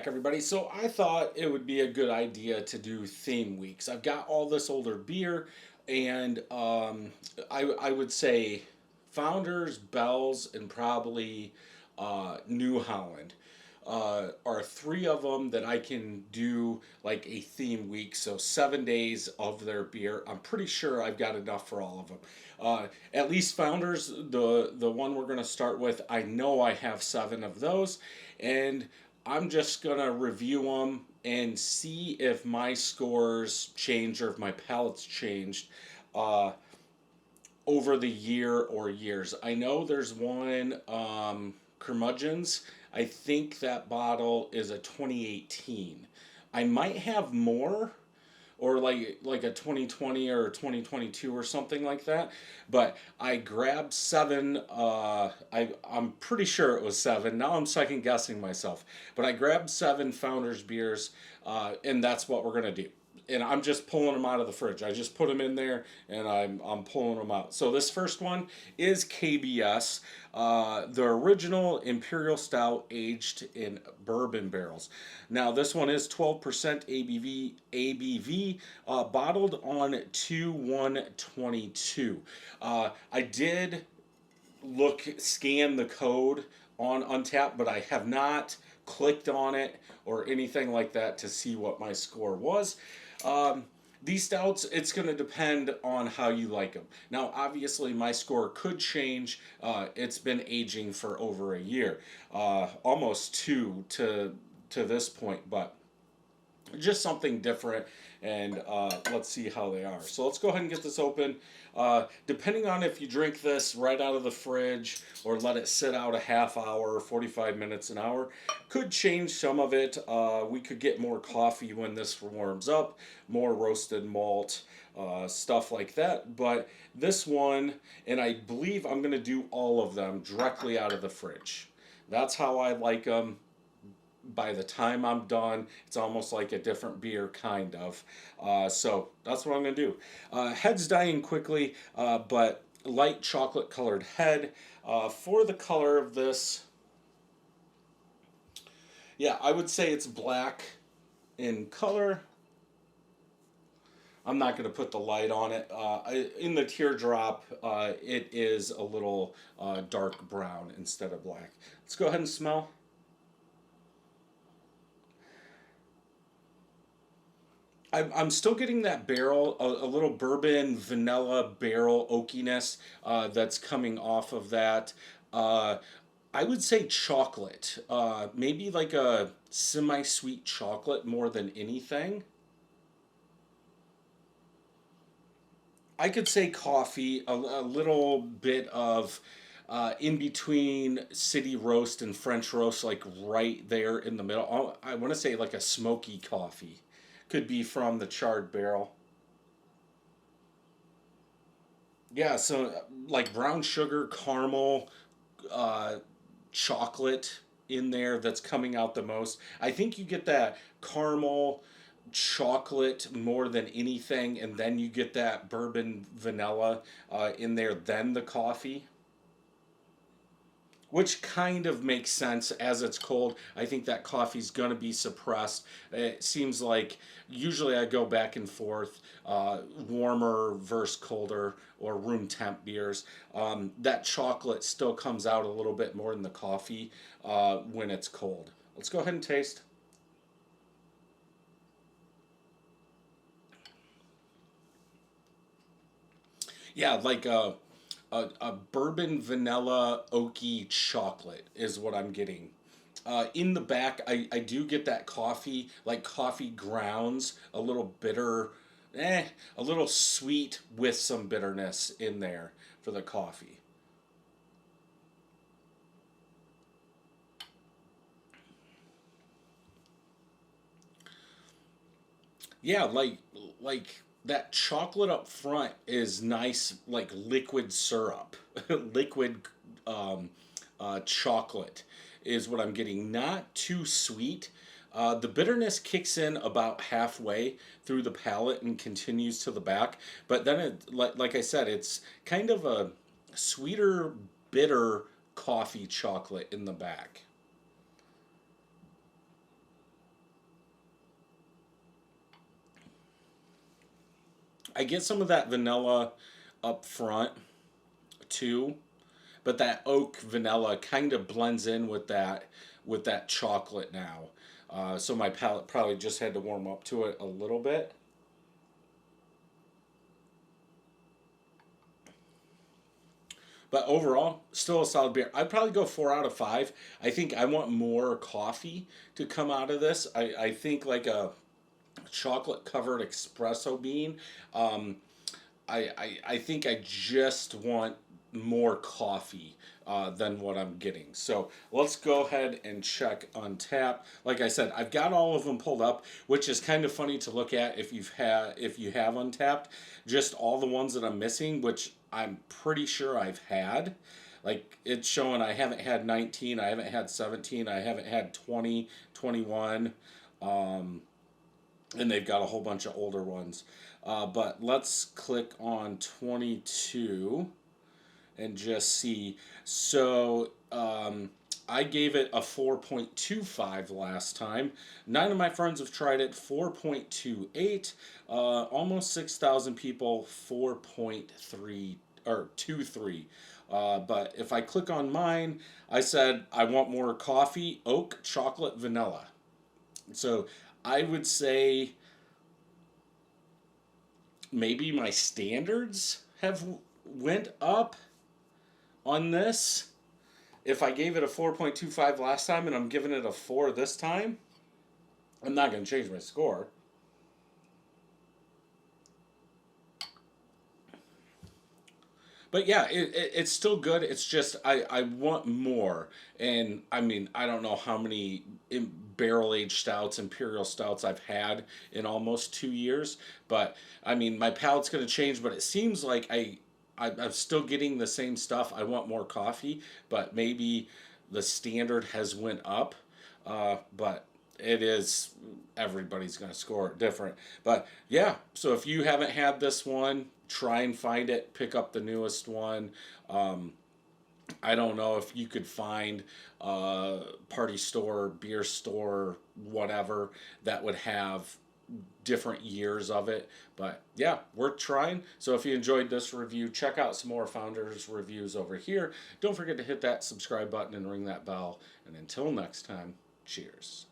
back, everybody. So I thought it would be a good idea to do theme weeks. I've got all this older beer, and I would say Founders, Bell's, and probably New Holland are three of them that I can do like a theme week. So 7 days of their beer. I'm pretty sure I've got enough for all of them. At least Founders, the one we're gonna start with, I know I have seven of those, and I'm just gonna review them and see if my scores change or if my palate's changed uh, over the year or years. I know there's one Curmudgeons. I think that bottle is a 2018. I might have more, or like a 2020 or 2022 or something like that. But I grabbed seven. I'm pretty sure it was seven. Now I'm second guessing myself. But I grabbed seven Founders beers, and that's what we're gonna do. And I'm just pulling them out of the fridge. I just put them in there, and I'm pulling them out. So this first one is KBS, the original Imperial Stout aged in bourbon barrels. Now this one is 12% ABV, bottled on 2/1/22. I did scan the code on Untap, but I have not clicked on it or anything like that to see what my score was. Um, these stouts, it's going to depend on how you like them. Now, obviously, my score could change. It's been aging for over a year, almost two to this point, but just something different, and let's see how they are. So let's go ahead and get this open. Depending on if you drink this right out of the fridge or let it sit out a half hour, 45 minutes, an hour, could change some of it. We could get more coffee when this warms up, more roasted malt, stuff like that. But this one, and I believe I'm going to do all of them directly out of the fridge. That's how I like them. By the time I'm done, it's almost like a different beer, kind of. So that's what I'm going to do. Head's dying quickly, but light chocolate colored head. For the color of this, yeah, I would say it's black in color. I'm not going to put the light on it. In the teardrop, it is a little dark brown instead of black. Let's go ahead and smell. I'm still getting that barrel, a little bourbon vanilla barrel oakiness that's coming off of that. Uh, I would say chocolate, maybe like a semi-sweet chocolate more than anything. I could say coffee, a little bit of in between city roast and French roast, like right there in the middle. I want to say like a smoky coffee. Could be from the charred barrel. Yeah, so like brown sugar, caramel, uh, chocolate in there that's coming out the most. I think you get that caramel chocolate more than anything, and then you get that bourbon vanilla in there, then the coffee. Which kind of makes sense as it's cold. I think that coffee's going to be suppressed. It seems like usually I go back and forth, warmer versus colder or room temp beers. That chocolate still comes out a little bit more than the coffee when it's cold. Let's go ahead and taste. Yeah, like a bourbon vanilla oaky chocolate is what I'm getting. In the back, I do get that coffee, like coffee grounds, a little bitter, a little sweet with some bitterness in there for the coffee. Yeah, like that chocolate up front is nice, like liquid syrup, liquid chocolate is what I'm getting. Not too sweet. The bitterness kicks in about halfway through the palate and continues to the back, but then like I said, it's kind of a sweeter, bitter coffee chocolate in the back. I get some of that vanilla up front too, but that oak vanilla kind of blends in with that chocolate now. So my palate probably just had to warm up to it a little bit. But overall, still a solid beer. I'd probably go 4 out of 5. I think I want more coffee to come out of this. I think like a chocolate covered espresso bean. Um, I think I just want more coffee than what I'm getting. So let's go ahead and check Untapped. Like I said, I've got all of them pulled up, which is kind of funny to look at if you have Untapped. Just all the ones that I'm missing, which I'm pretty sure I've had. Like it's showing I haven't had 19, I haven't had 17, I haven't had 20, 21. Um, and they've got a whole bunch of older ones. But let's click on 22 and just see. So I gave it a 4.25 last time. 9 of my friends have tried it, 4.28. Almost 6,000 people, 4.3 or 2.3. But if I click on mine, I said I want more coffee, oak, chocolate, vanilla. So I would say maybe my standards have went up on this. If I gave it a 4.25 last time and I'm giving it a 4 this time, I'm not going to change my score. But yeah, it's still good. It's just I want more. And I mean, I don't know how many barrel aged stouts, imperial stouts I've had in almost 2 years. But I mean, my palate's going to change. But it seems like I'm still getting the same stuff. I want more coffee, but maybe the standard has went up. But it is everybody's going to score it different. But yeah, so if you haven't had this one, try and find it. Pick up the newest one. I don't know if you could find a party store, beer store, whatever that would have different years of it. But yeah, we're trying. So if you enjoyed this review, check out some more Founders reviews over here. Don't forget to hit that subscribe button and ring that bell. And until next time, cheers.